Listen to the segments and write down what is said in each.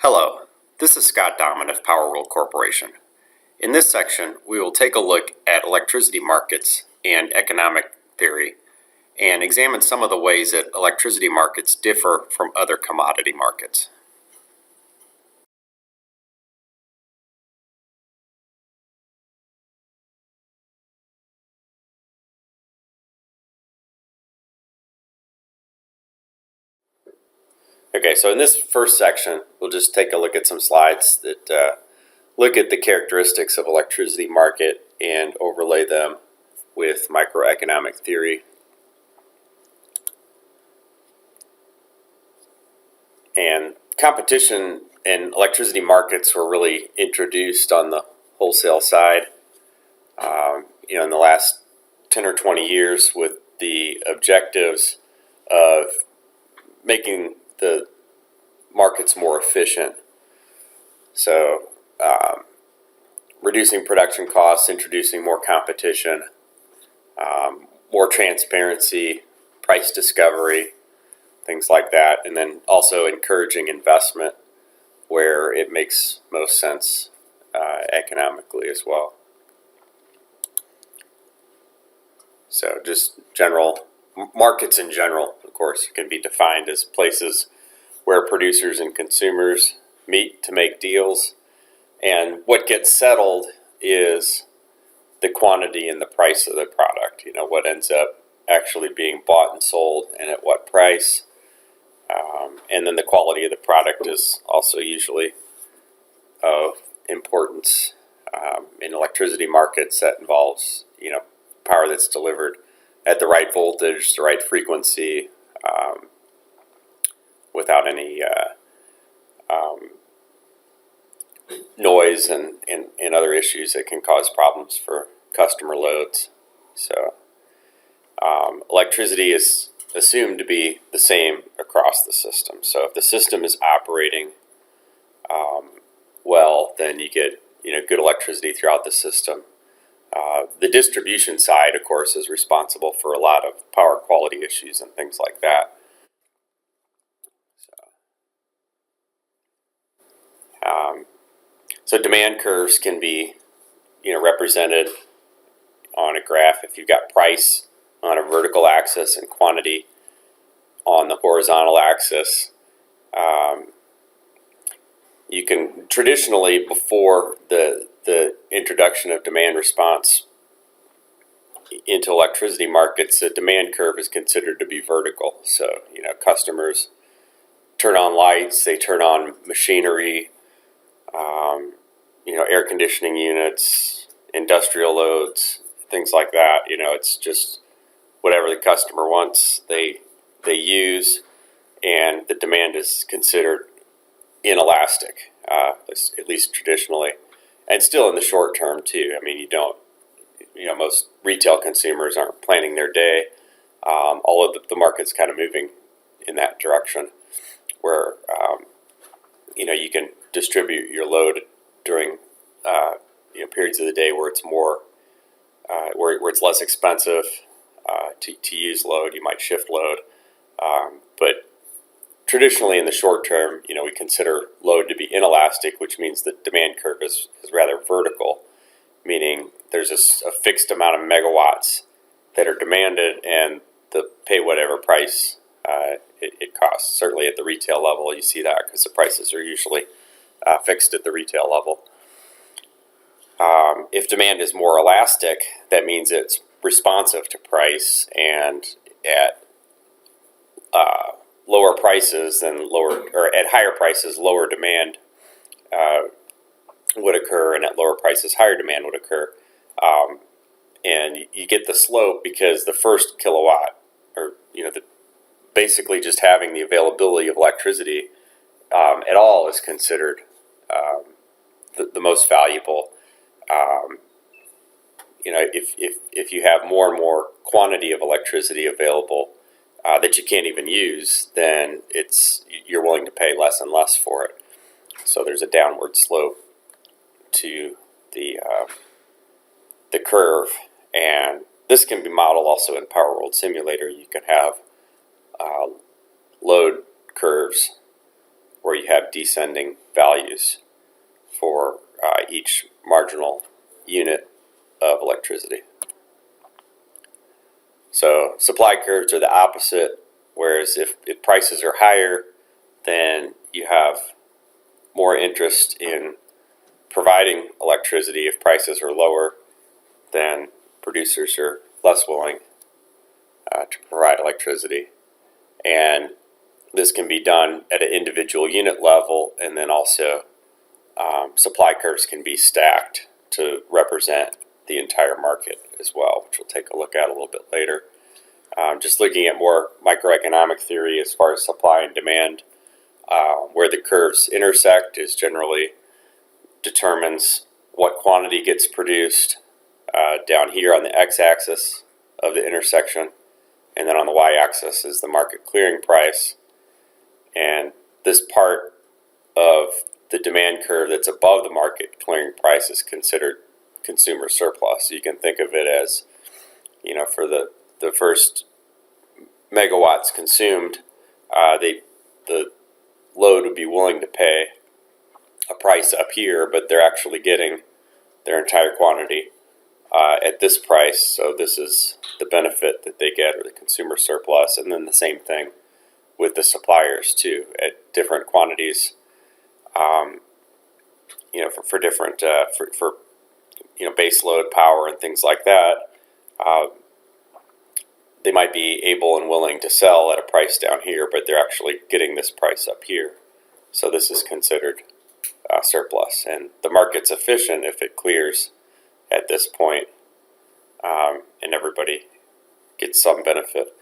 Hello, this is Scott Dahman of PowerWorld Corporation. In this section, we will take a look at electricity markets and economic theory and examine some of the ways that electricity markets differ from other commodity markets. Okay, so in this first section, we'll just take a look at some slides that look at the characteristics of electricity market and overlay them with microeconomic theory. And competition in electricity markets were really introduced on the wholesale side, in the last 10 or 20 years with the objectives of making the markets more efficient. So reducing production costs, introducing more competition, more transparency, price discovery, things like that, and then also encouraging investment where it makes most sense economically as well. So just markets in general, of course, can be defined as places where producers and consumers meet to make deals, and what gets settled is the quantity and the price of the product, what ends up actually being bought and sold and at what price. And then the quality of the product is also usually of importance. In electricity markets, that involves power that's delivered at the right voltage, the right frequency, without any noise and other issues that can cause problems for customer loads. So electricity is assumed to be the same across the system. So if the system is operating well, then you get good electricity throughout the system. The distribution side, of course, is responsible for a lot of power quality issues and things like that. So demand curves can be represented on a graph. If you've got price on a vertical axis and quantity on the horizontal axis, you can traditionally, before the introduction of demand response into electricity markets, the demand curve is considered to be vertical. So customers turn on lights, they turn on machinery, air conditioning units, industrial loads, things like that. It's just whatever the customer wants, they use, and the demand is considered inelastic, at least traditionally, and still in the short term too. I mean, most retail consumers aren't planning their day. All of the market's kind of moving in that direction, where you can distribute your load during periods of the day where it's more where it's less expensive to use load. You might shift load, but traditionally in the short term, we consider load to be inelastic, which means the demand curve is rather vertical, meaning there's a fixed amount of megawatts that are demanded, and pay whatever price it costs. Certainly at the retail level, you see that because the prices are usually fixed at the retail level. If demand is more elastic, that means it's responsive to price, and at lower prices or at higher prices, lower demand would occur, and at lower prices, higher demand would occur. And you get the slope because the first kilowatt, or basically just having the availability of electricity at all, is considered the most valuable. If you have more and more quantity of electricity available that you can't even use, then you're willing to pay less and less for it. So there's a downward slope to the curve, and this can be modeled also in PowerWorld Simulator. You can have load curves where you have descending values for each marginal unit of electricity. So supply curves are the opposite, whereas if prices are higher, then you have more interest in providing electricity. If prices are lower, then producers are less willing to provide electricity. And this can be done at an individual unit level, and then also supply curves can be stacked to represent the entire market as well, which we'll take a look at a little bit later. Just looking at more microeconomic theory as far as supply and demand, where the curves intersect is generally determines what quantity gets produced down here on the x-axis of the intersection, and then on the y-axis is the market clearing price. And this part of the demand curve that's above the market clearing price is considered consumer surplus. So you can think of it as, for the first megawatts consumed, the load would be willing to pay a price up here, but they're actually getting their entire quantity at this price. So this is the benefit that they get, or the consumer surplus. And then the same thing with the suppliers too, at different quantities. For different for base load power and things like that, they might be able and willing to sell at a price down here, but they're actually getting this price up here. So this is considered surplus, and the market's efficient if it clears at this point, and everybody gets some benefit.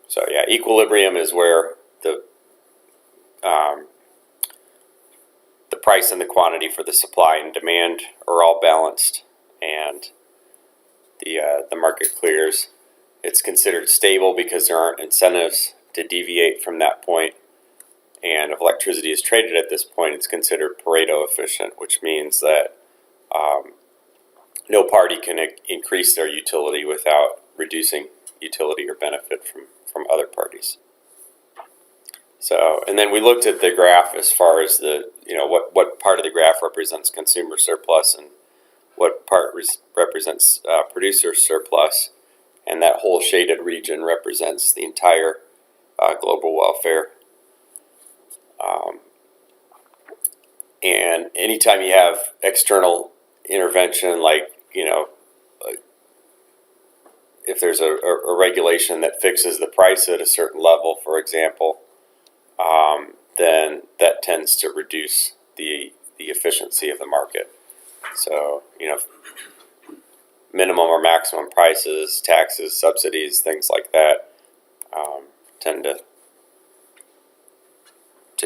So yeah, equilibrium is where the price and the quantity for the supply and demand are all balanced, and the market clears. It's considered stable because there aren't incentives to deviate from that point. And if electricity is traded at this point, it's considered Pareto efficient, which means that no party can increase their utility without reducing utility or benefit from other parties. So, and then we looked at the graph as far as what part of the graph represents consumer surplus and what part represents producer surplus, and that whole shaded region represents the entire global welfare. And anytime you have external intervention, like if there's a regulation that fixes the price at a certain level, for example, then that tends to reduce the efficiency of the market. So, minimum or maximum prices, taxes, subsidies, things like that tend to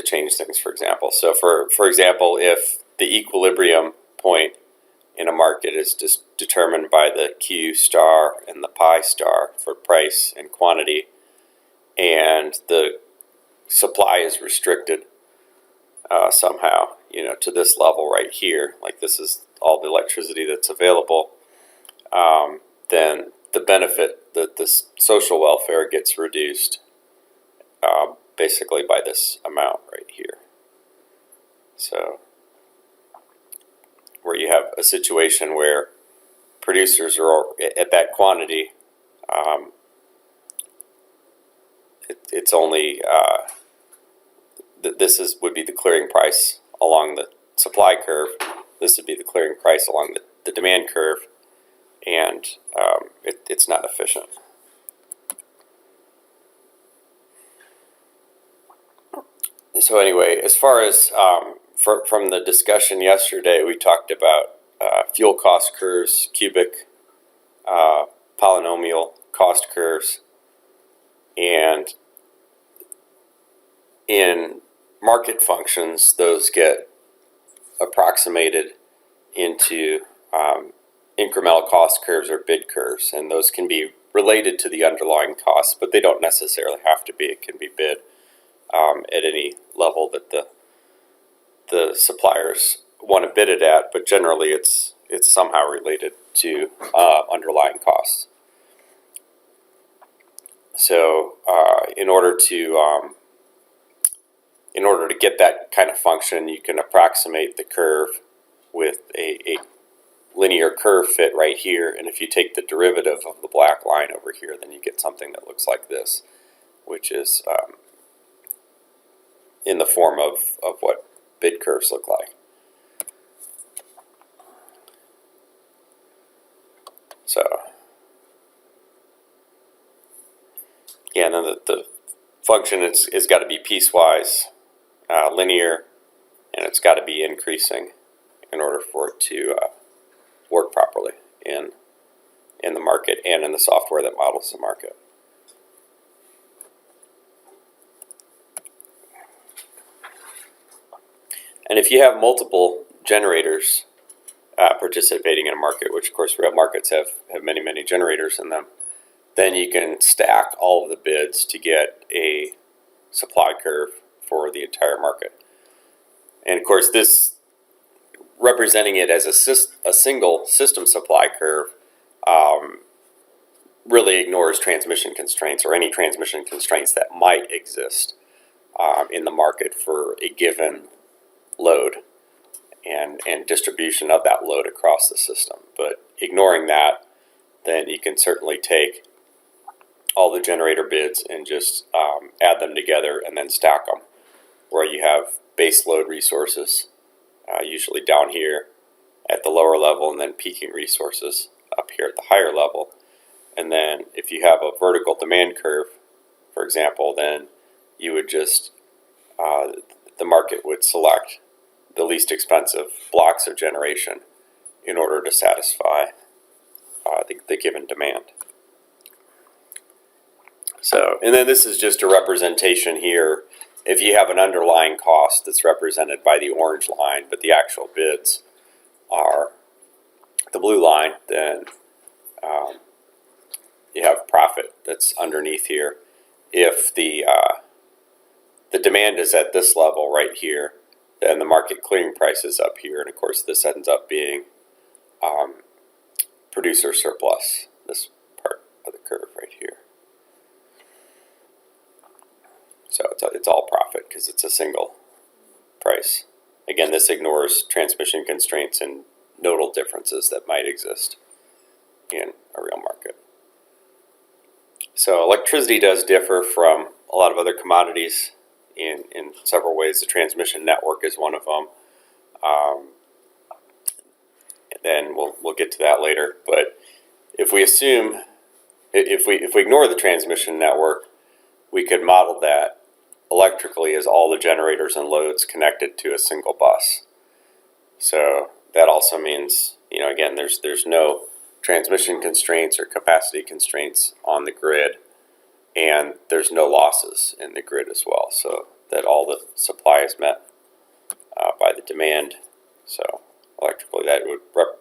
change things, for example. So, for example, if the equilibrium point in a market is just determined by the Q star and the pi star for price and quantity, and the supply is restricted somehow, to this level right here, like this is all the electricity that's available, then the benefit, that this social welfare gets reduced basically by this amount right here. So where you have a situation where producers are at that quantity, it's only this would be the clearing price along the supply curve. This would be the clearing price along the demand curve, and it's not efficient. So anyway, as far as from the discussion yesterday, we talked about fuel cost curves, cubic polynomial cost curves, and in market functions, those get approximated into incremental cost curves or bid curves, and those can be related to the underlying costs, but they don't necessarily have to be. It can be bid at any level that the suppliers want to bid it at, but generally it's somehow related to underlying costs. So in order to get that kind of function, you can approximate the curve with a linear curve fit right here, and if you take the derivative of the black line over here, then you get something that looks like this, which is in the form of what bid curves look like. So yeah, and then the function is got to be piecewise, linear, and it's got to be increasing in order for it to work properly in the market and in the software that models the market. And if you have multiple generators participating in a market, which of course real markets have many generators in them, then you can stack all of the bids to get a supply curve for the entire market. And of course, this representing it as a single system supply curve really ignores transmission constraints or any transmission constraints that might exist in the market for a given load and distribution of that load across the system. But ignoring that, then you can certainly take all the generator bids and just add them together and then stack them, where you have base load resources, usually down here at the lower level, and then peaking resources up here at the higher level. And then if you have a vertical demand curve, for example, then you would just, the market would select the least expensive blocks of generation in order to satisfy the given demand. So, and then this is just a representation here. If you have an underlying cost that's represented by the orange line, but the actual bids are the blue line, then you have profit that's underneath here. If the demand is at this level right here, then the market clearing price is up here, and of course this ends up being producer surplus, this part of the curve right here. So it's all profit because it's a single price. Again, this ignores transmission constraints and nodal differences that might exist in a real market. So electricity does differ from a lot of other commodities in several ways. The transmission network is one of them. Then we'll get to that later. But if we assume, if we ignore the transmission network, we could model that electrically as all the generators and loads connected to a single bus. So that also means, again, there's no transmission constraints or capacity constraints on the grid, and there's no losses in the grid as well, so that all the supply is met by the demand. So electrically, that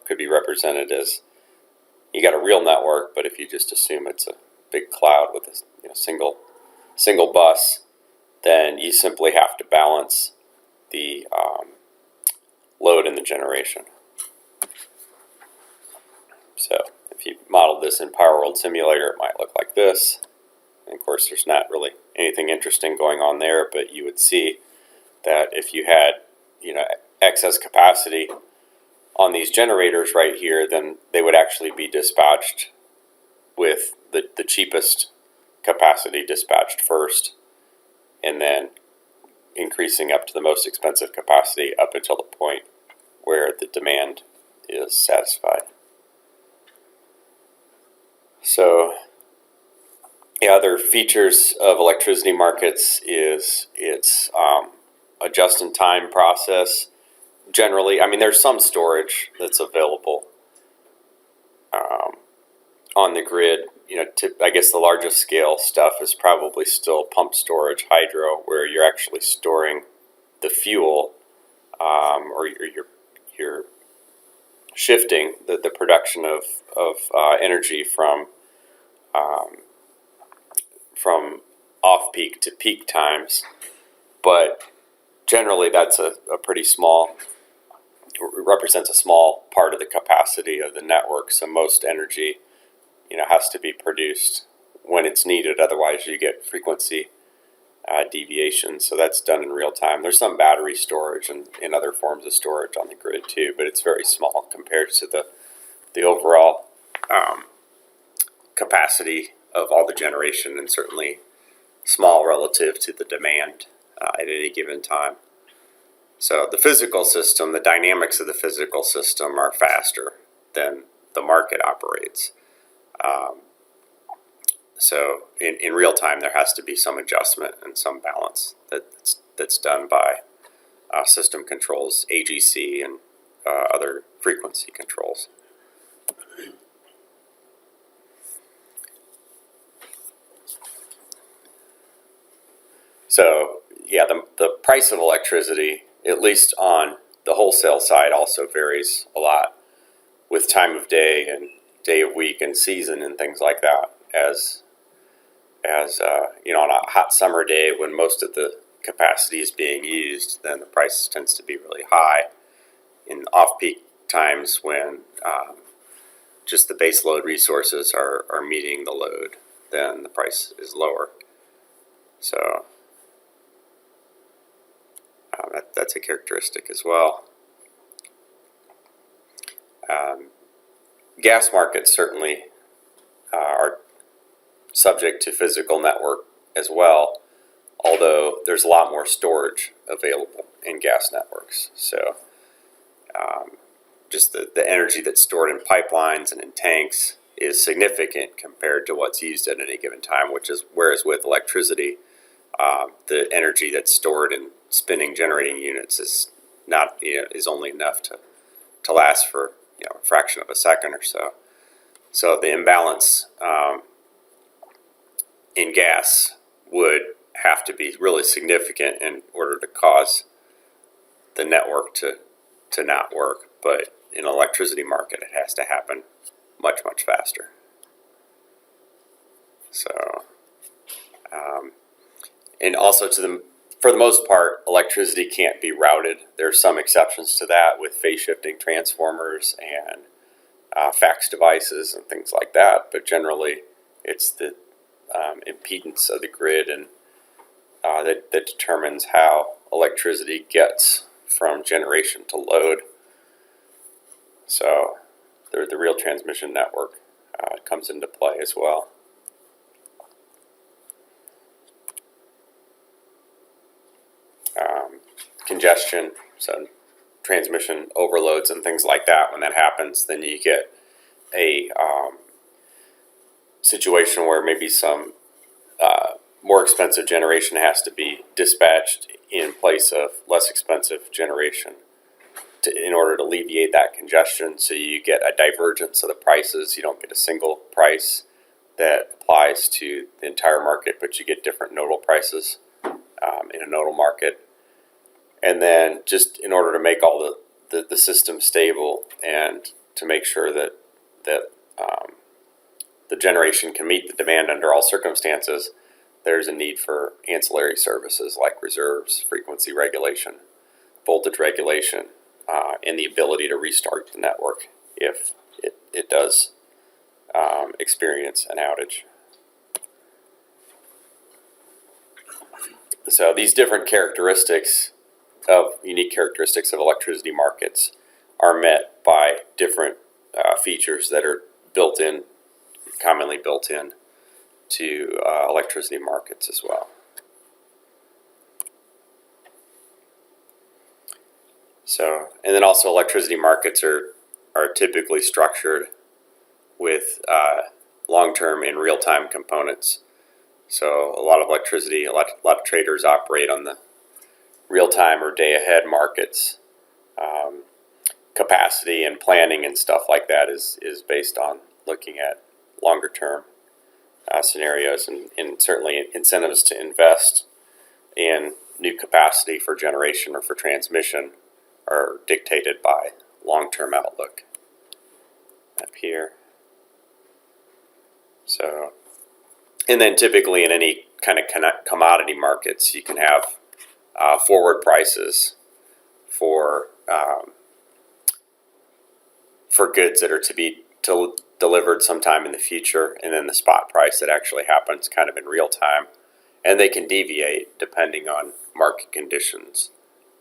could be represented as you got a real network, but if you just assume it's a big cloud with a single bus, then you simply have to balance the load in the generation. So if you modeled this in PowerWorld Simulator, it might look like this. And of course, there's not really anything interesting going on there, but you would see that if you had, excess capacity on these generators right here, then they would actually be dispatched with the cheapest capacity dispatched first, and then increasing up to the most expensive capacity up until the point where the demand is satisfied. So the other features of electricity markets is its a just-in-time process. Generally, there's some storage that's available on the grid. I guess the largest scale stuff is probably still pump storage, hydro, where you're actually storing the fuel, or you're shifting the production of energy from off-peak to peak times. But generally, that's a pretty small, represents a small part of the capacity of the network. So most energy, has to be produced when it's needed. Otherwise, you get frequency deviations. So that's done in real time. There's some battery storage and other forms of storage on the grid too, but it's very small compared to the overall capacity of all the generation, and certainly small relative to the demand at any given time. So the physical system, the dynamics of the physical system are faster than the market operates. So in real time, there has to be some adjustment and some balance that's done by system controls, AGC, and other frequency controls. So yeah, the price of electricity, at least on the wholesale side, also varies a lot with time of day and day of week and season and things like that. As on a hot summer day when most of the capacity is being used, then the price tends to be really high. In off-peak times when just the base load resources are meeting the load, then the price is lower. So that's a characteristic as well. Gas markets certainly are subject to physical network as well, although there's a lot more storage available in gas networks. So just the energy that's stored in pipelines and in tanks is significant compared to what's used at any given time, whereas with electricity, the energy that's stored in spinning generating units is only enough to last for a fraction of a second or so. So the imbalance in gas would have to be really significant in order to cause the network to not work. But in an electricity market, it has to happen much, much faster. So, and also for the most part, electricity can't be routed. There are some exceptions to that with phase shifting transformers and fax devices and things like that. But generally, it's the impedance of the grid and that determines how electricity gets from generation to load. So the real transmission network comes into play as well. Congestion, so transmission overloads and things like that. When that happens, then you get a situation where maybe some more expensive generation has to be dispatched in place of less expensive generation in order to alleviate that congestion. So you get a divergence of the prices. You don't get a single price that applies to the entire market, but you get different nodal prices in a nodal market. And then just in order to make all the system stable and to make sure that the generation can meet the demand under all circumstances, there's a need for ancillary services like reserves, frequency regulation, voltage regulation, and the ability to restart the network if it does experience an outage. So these different unique characteristics of electricity markets are met by different features that are commonly built in to electricity markets as well. So, and then also electricity markets are typically structured with long-term and real-time components. So a lot of traders operate on the real-time or day-ahead markets. Capacity and planning and stuff like that is based on looking at longer-term scenarios, and certainly incentives to invest in new capacity for generation or for transmission are dictated by long-term outlook up here. So, and then typically in any kind of commodity markets, you can have forward prices for goods that are to be delivered sometime in the future, and then the spot price that actually happens kind of in real time. And they can deviate depending on market conditions.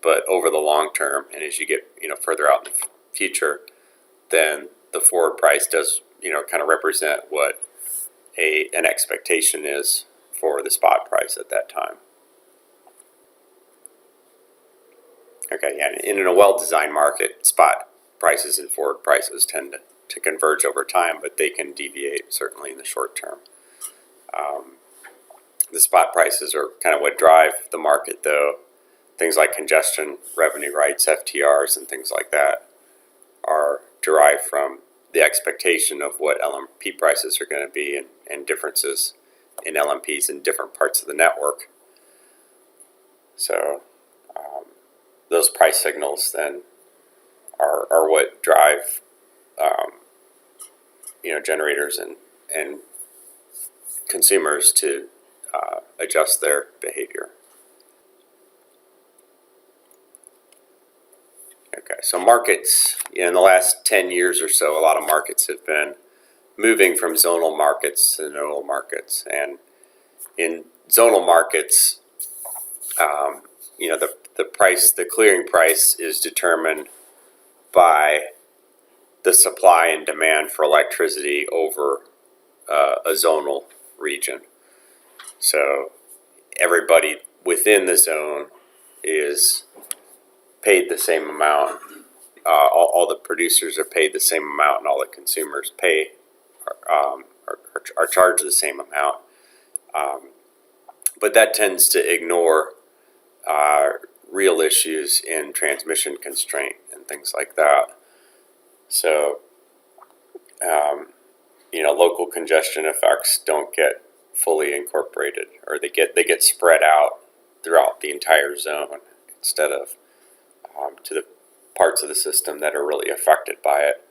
But over the long term, and as you get further out in the future, then the forward price does kind of represent what an expectation is for the spot price at that time. Okay, yeah, in a well-designed market, spot prices and forward prices tend to converge over time, but they can deviate certainly in the short term. The spot prices are kind of what drive the market, though. Things like congestion, revenue rights, FTRs, and things like that are derived from the expectation of what LMP prices are going to be, and differences in LMPs in different parts of the network. So those price signals then are what drive generators and consumers to adjust their behavior. Okay, so markets, in the last 10 years or so, a lot of markets have been moving from zonal markets to nodal markets. And in zonal markets, the clearing price is determined by the supply and demand for electricity over a zonal region. So everybody within the zone is paid the same amount. All the producers are paid the same amount, and all the consumers are charged the same amount. But that tends to ignore real issues in transmission constraint and things like that. So, local congestion effects don't get fully incorporated, or they get spread out throughout the entire zone instead of to the parts of the system that are really affected by it.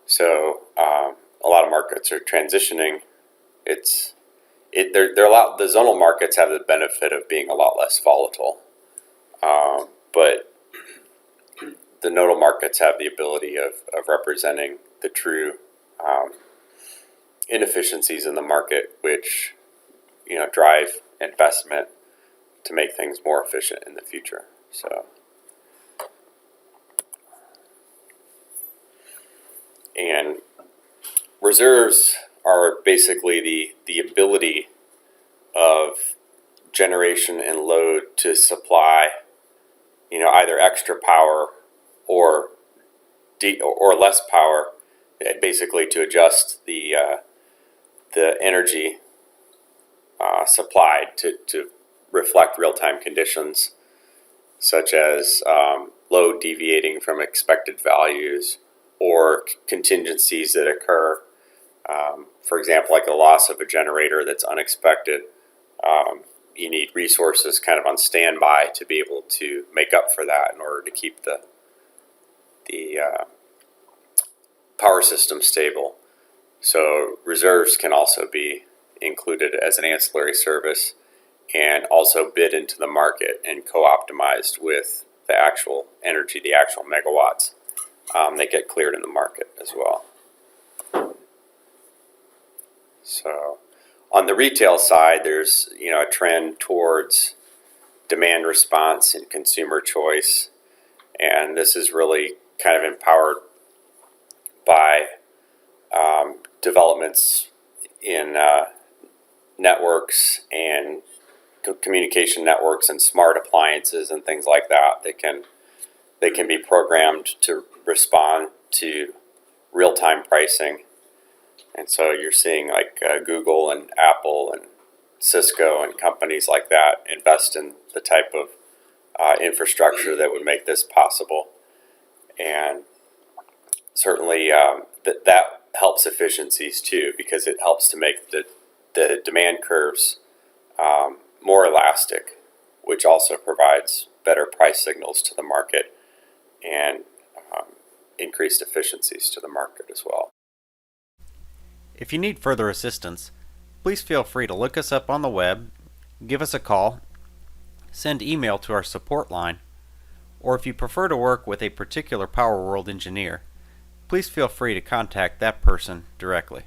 So a lot of markets are transitioning. The zonal markets have the benefit of being a lot less volatile, but the nodal markets have the ability of representing the true inefficiencies in the market, which drive investment to make things more efficient in the future. So, and reserves are basically the ability of generation and load to supply either extra power or less power, basically to adjust the energy supplied to reflect real-time conditions, such as load deviating from expected values or contingencies that occur. For example, like the loss of a generator that's unexpected. You need resources kind of on standby to be able to make up for that in order to keep the power system stable. So reserves can also be included as an ancillary service and also bid into the market and co-optimized with the actual energy, the actual megawatts that get cleared in the market as well. So on the retail side, there's a trend towards demand response and consumer choice, and this is really kind of empowered by developments in networks and communication networks and smart appliances and things like that. They can be programmed to respond to real-time pricing. And so you're seeing like Google and Apple and Cisco and companies like that invest in the type of infrastructure that would make this possible. And certainly that helps efficiencies too, because it helps to make the demand curves more elastic, which also provides better price signals to the market and increased efficiencies to the market as well. If you need further assistance, please feel free to look us up on the web, give us a call, send email to our support line, or if you prefer to work with a particular PowerWorld engineer, please feel free to contact that person directly.